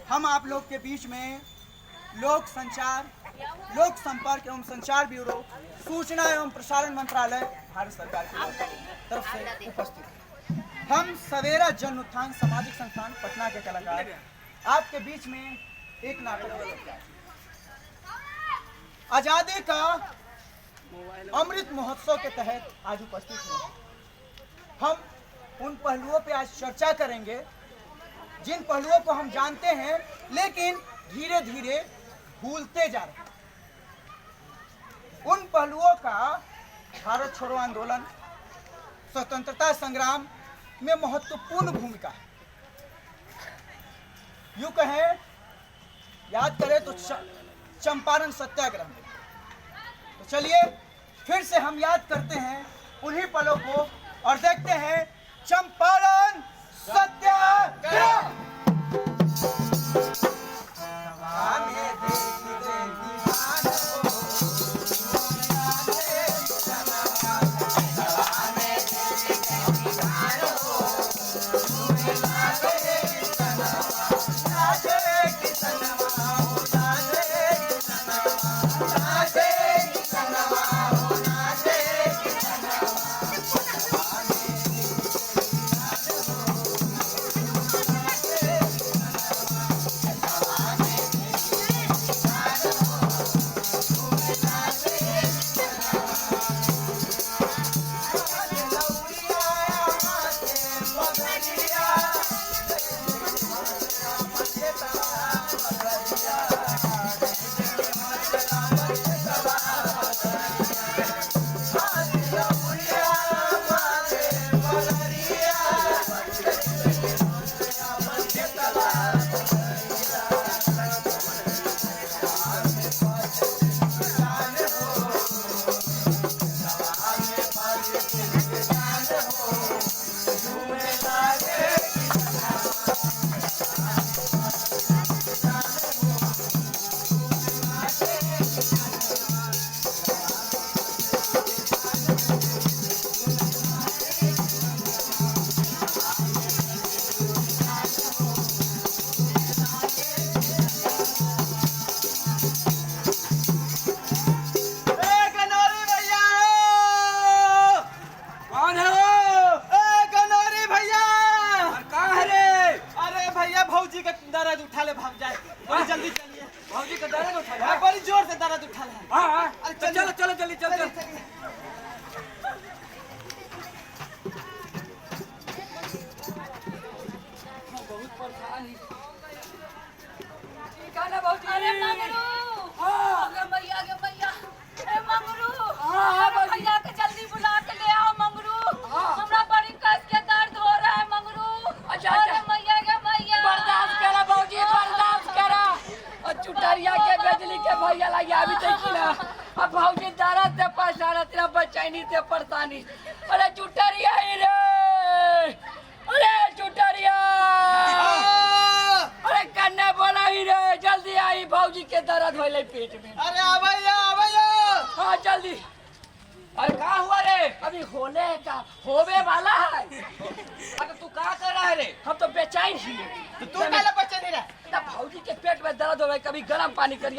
हम आप लोग के बीच में लोक संपर्क एवं संचार ब्यूरो, सूचना एवं प्रसारण मंत्रालय, भारत सरकार की तरफ से उपस्थित हैं। हम सवेरा जन उत्थान सामाजिक संस्थान पटना के कलाकार आपके बीच में एक नाटक आजादी का अमृत महोत्सव के तहत आज उपस्थित हैं। हम उन पहलुओं पे आज चर्चा करेंगे जिन पहलुओं को हम जानते हैं लेकिन धीरे धीरे भूलते जा रहे हैं। उन पहलुओं का भारत छोड़ो आंदोलन, स्वतंत्रता संग्राम में महत्वपूर्ण भूमिका है। यूं कहें, याद करें तो चंपारण सत्याग्रह में। तो चलिए फिर से हम याद करते हैं उन्हीं पलों को और देखते हैं चंपारण सत्याग्रह।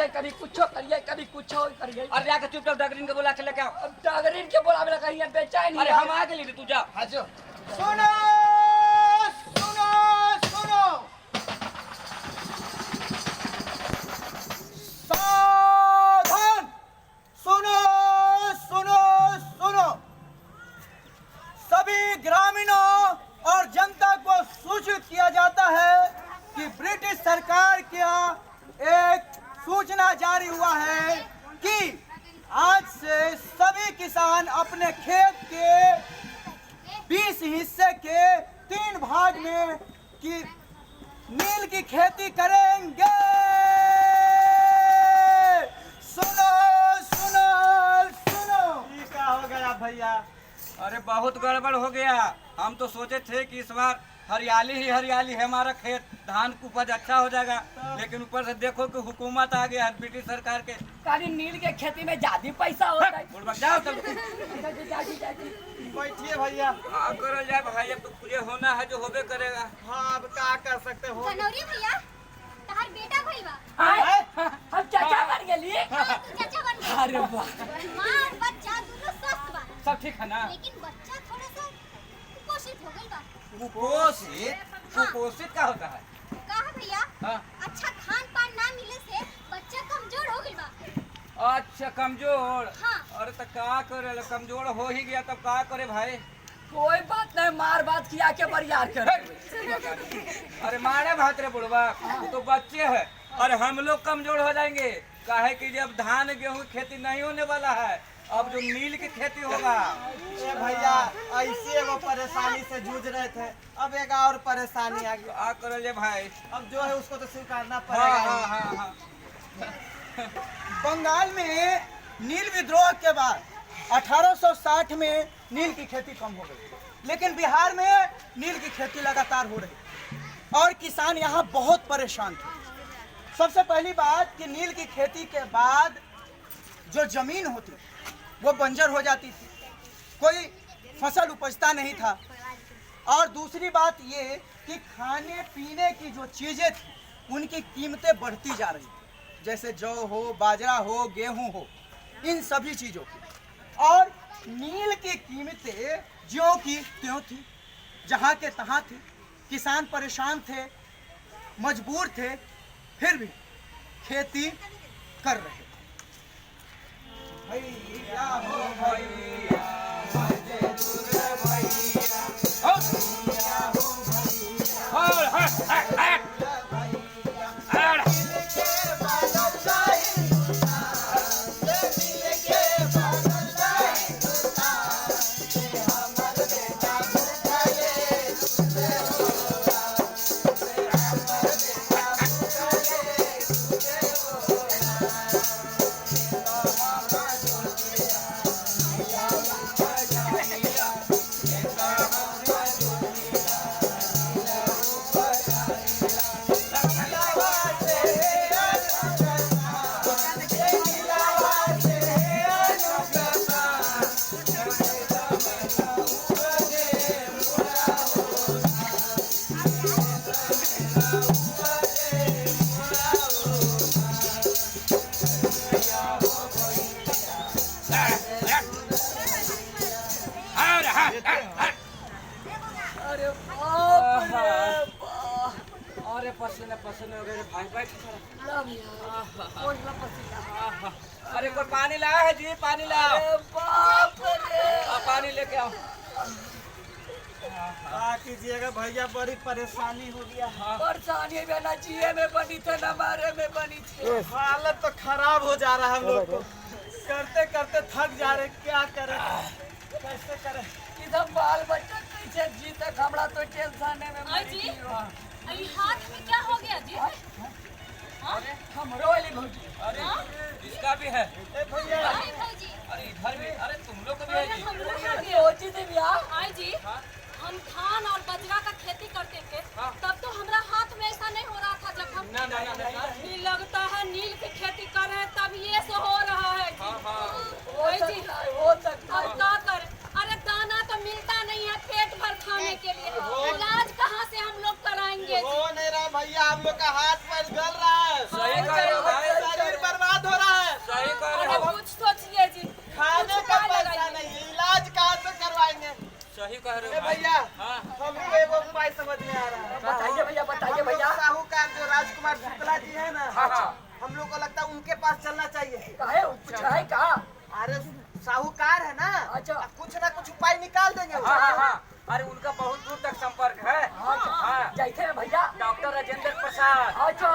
कभी कुछ करिए कभी कुछ करिए। अरे जाके चुपचाप डगरीन के बोला के लेके आओ। अब डगरीन के बोला में कहिए बेचैन। अरे हम आगे ले तू जा। हां जो सुनो सुनो सुनो, सावधान, सुनो सुनो सुनो। सभी ग्रामीणों और जनता को सूचित किया जाता है कि ब्रिटिश सरकार का एक सूचना जारी हुआ है कि आज से सभी किसान अपने खेत के 20 हिस्से के 3 भाग में की नील की खेती करेंगे। सुनो सुनो सुनो। क्या हो गया भैया? अरे बहुत गड़बड़ हो गया। हम तो सोचे थे कि इस बार हरियाली ही हरियाली है, हमारा खेत धान की उपज अच्छा हो जाएगा, लेकिन ऊपर से देखो कि हुकूमत आ गया है ब्रिटिश सरकार के। खाली नील के खेती में ज्यादा पैसा होता है। जाओ तब बैठिए भैया। हाँ करो जाए भाई, अब तो पूरे होना है जो होबे करेगा। हाँ अब क्या कर सकते हो। जनौरी भैया, तहार हमार बेटा भइल बा। आय, हम चाचा बन गेली। हाँ, तू चाचा बन गया। अरे वाह, मार बच्चा दोनों स्वस्थ बा, सब ठीक है ना? लेकिन बच्चा थोड़ा सा कुपोषित हो गइल बा। कुपोषित? कुपोषित क्या होता है? का है भैया? हाँ। अच्छा खान पान ना मिले से बच्चा कमजोर हो गइल बा। अच्छा कमजोर। हाँ। अरे तो का करे, कमजोर हो ही गया तब का करे भाई? कोई बात नहीं, मार बात किया के बरियार कर। अरे मारे भात रे बुढ़वा, तू तो बच्चे है। अरे हम लोग कमजोर हो जाएंगे, काहे कि जब धान गेहूं की खेती नहीं होने वाला है, अब जो नील की खेती होगा। ए भैया ऐसे वो परेशानी से जूझ रहे थे, अब एक और परेशानी आ गई। आ कर ले भाई। अब जो है उसको तो स्वीकारना हाँ पड़ेगा। हाँ हाँ हाँ। बंगाल में नील विद्रोह के बाद 1860 में नील की खेती कम हो गई, लेकिन बिहार में नील की खेती लगातार हो रही और किसान यहाँ बहुत परेशान थे। सबसे पहली बात कि नील की खेती के बाद जो जमीन होती वो बंजर हो जाती थी, कोई फसल उपजता नहीं था। और दूसरी बात ये कि खाने पीने की जो चीजें थी उनकी कीमतें बढ़ती जा रही थी, जैसे जौ हो, बाजरा हो, गेहूं हो, इन सभी चीजों की। और नील की कीमतें ज्यों की त्यों थी, जहाँ के तहाँ थी। किसान परेशान थे, मजबूर थे, फिर भी खेती कर रहे थे। भैया हो भैया, मजदूर भैया, भैया हो अरे बाप रे बाप। अरे पसीने पसीने हो गए भाई भाई। लव यार, पोछला पसीना। अरे कोई पानी लाया है जी? पानी लाओ। अरे बाप रे। पानी लेके आओ। क्या कीजिएगा भैया, बड़ी परेशानी हो गया। परेशानी में ना जिए में बनी थे ना मारे में बनी थे। हालत तो खराब हो जा रहा है हम लोग को, करते करते थक जा रहे, क्या करें, कैसे करें। इधर बाल बच्चा कैसे जी तक हमरा तो टेंशन में आई मरी जी। थी। हाँ। अरे हाथ में क्या हो गया जी? हमरो वाली भौजी। अरे इसका भी है। ए भैया, अरे भौजी, अरे इधर भी, अरे तुम लोग को भी है अरे जी। हम लोग हो गए। सोची थी ब्याह। आई जी, हम धान और बाजरा का खेती करते थे, हाँ। तब तो हमारा हाथ में ऐसा नहीं हो रहा था। जब हम ना ना ना ना। ये लगता है नील की खेती कर रहे हैं तब ये से हो रहा है जी। हाँ हाँ। हो आई जी, सकता है, हो सकता अब है। क्या करें? अरे दाना तो मिलता नहीं है पेट भर खाने के लिए, इलाज कहाँ से हम लोग कराएंगे जी? हो नहीं रहा भैया, हम लोग का हाथ पैर गल रहा है, सही कह रहे हो भाई। शरीर बर्बाद हो रहा है, सही कह रहे अरे हो। कुछ सोचिए जी। खाने कुछ का उपाय पैसा लगाइए। नहीं है, इलाज कहाँ से करवाएंगे। सही कह रहे ए हो भाई। भैया, हाँ। हमको एगो उपाय समझ में आ रहा है। बताइए भैया, बताइए हम लोग भैया। साहूकार जो राजकुमार शुक्ला जी है ना, हाँ हाँ। हम लोग को लगता है उनके पास चलना चाहिए। काहे कुछ है का? अरे साहूकार है ना, अच्छा। कुछ ना कुछ उपाय निकाल देंगे वो। हाँ हाँ हाँ। अरे उनका बहुत दूर तक संपर्क है। हाँ। जैसे में भैया। डॉक्टर राजेंद्र प्रसाद अच्छा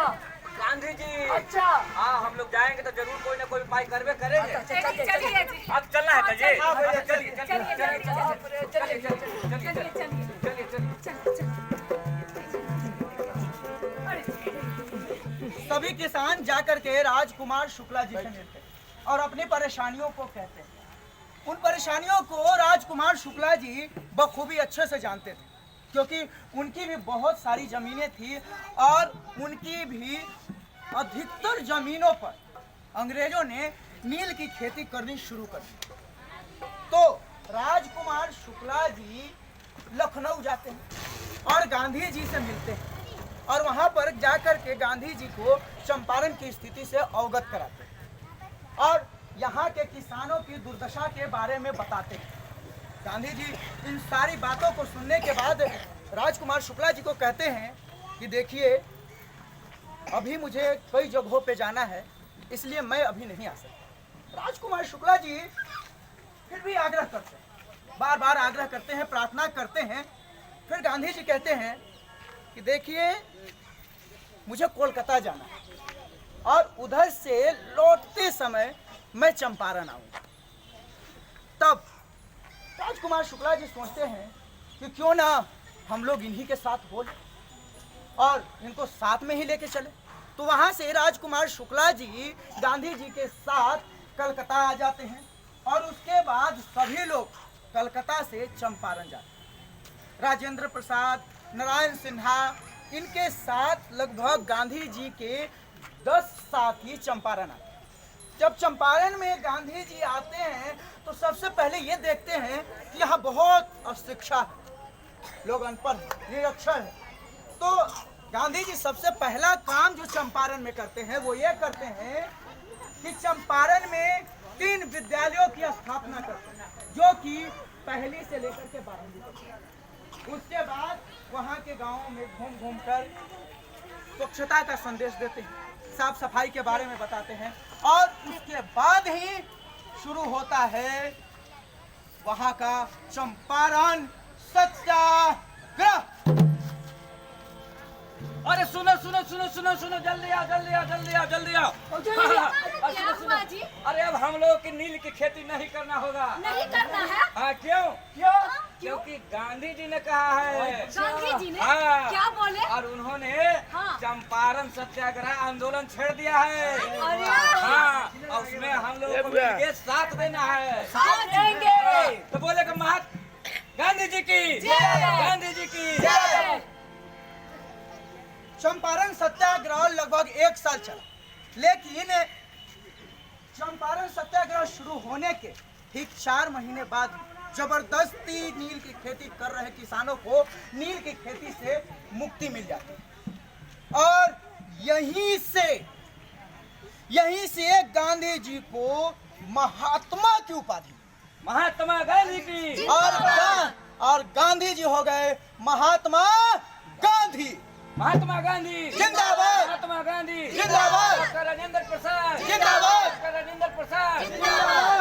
गांधी जी। अच्छा। हाँ, हम लोग जाएंगे तो जरूर कोई ना कोई उपाय करवे करेंगे। चलिए चलिए जी। अब चलना है तो जी। हाँ भैया, चलिए चलिए चलिए, चलिए चलिए, चलिए चलिए चलिए चलिए। सभी किसान जाकर के राजकुमार शुक्ला जी से मिलते हैं और अपनी परेशानियों को कहते हैं। उन परेशानियों को राजकुमार शुक्ला जी बखूबी अच्छे से जानते थे, क्योंकि उनकी भी बहुत सारी जमीनें थी और उनकी भी अधिकतर जमीनों पर अंग्रेजों ने नील की खेती करनी शुरू कर दी। तो राजकुमार शुक्ला जी लखनऊ जाते हैं और गांधी जी से मिलते हैं और वहाँ पर जाकर के गांधी जी को चंपारण की स्थिति से अवगत कराते हैं और यहाँ के किसानों की दुर्दशा के बारे में बताते हैं। गांधी जी इन सारी बातों को सुनने के बाद राजकुमार शुक्ला जी को कहते हैं कि देखिए, अभी मुझे कई जगहों पे जाना है, इसलिए मैं अभी नहीं आ सकता। राजकुमार शुक्ला जी फिर भी आग्रह करते हैं, बार बार आग्रह करते हैं, प्रार्थना करते हैं। फिर गांधी जी कहते हैं कि देखिए, मुझे कोलकाता जाना है और उधर से लौटते समय मैं चंपारण आऊंगा। तब राजकुमार शुक्ला जी सोचते हैं कि क्यों ना हम लोग इन्हीं के साथ हो और इनको साथ में ही लेके चले। तो वहां से राजकुमार शुक्ला जी गांधी जी के साथ कलकत्ता आ जाते हैं और उसके बाद सभी लोग कलकत्ता से चंपारण जाते हैं। राजेंद्र प्रसाद, नारायण सिन्हा, इनके साथ लगभग गांधी जी के 10 साथी चंपारण आते हैं। जब चंपारण में गांधी जी आते हैं तो सबसे पहले ये देखते हैं कि यहाँ बहुत अशिक्षा है, लोग अनपढ़ निरक्षर है। तो गांधी जी सबसे पहला काम जो चंपारण में करते हैं वो ये करते हैं कि चंपारण में 3 विद्यालयों की स्थापना करते हैं, जो कि पहली से लेकर के 12वीं तक। उसके बाद वहाँ के गांवों में घूम घूम कर स्वच्छता का संदेश देते हैं, साफ सफाई के बारे में बताते हैं और उसके बाद ही शुरू होता है वहाँ का चंपारण सत्याग्रह। अरे सुनो सुनो सुनो सुनो सुनो, जल्दी आओ जल्दी आओ जल्दी आओ जल्दी आओ। क्या हुआ जी? अरे अब हम लोग की नील की खेती नहीं करना होगा। नहीं करना है? हाँ, क्यों? क्यों? क्योंकि गांधी जी ने कहा है। गांधी जी ने हाँ। क्या बोले? और उन्होंने हाँ। चंपारण सत्याग्रह आंदोलन छेड़ दिया है। अरे हाँ, और उसमें हम लोग को मिलके साथ देना है। साथ देंगे। तो बोले कि महात्मा गांधी जी की जय। गांधी जी की जय। चंपारण सत्याग्रह लगभग 1 साल चला, लेकिन चंपारण सत्याग्रह शुरू होने के ठीक 4 महीने बाद जबरदस्ती नील की खेती कर रहे किसानों को नील की खेती से मुक्ति मिल जाती है और यहीं से गांधी जी को महात्मा की उपाधि, महात्मा गांधी की और गांधी जी हो गए महात्मा गांधी। महात्मा गांधी जिंदाबाद। महात्मा गांधी जिंदाबाद। डॉक्टर राजेंद्र प्रसाद जिंदाबाद। डॉक्टर राजेंद्र प्रसाद जिंदाबाद।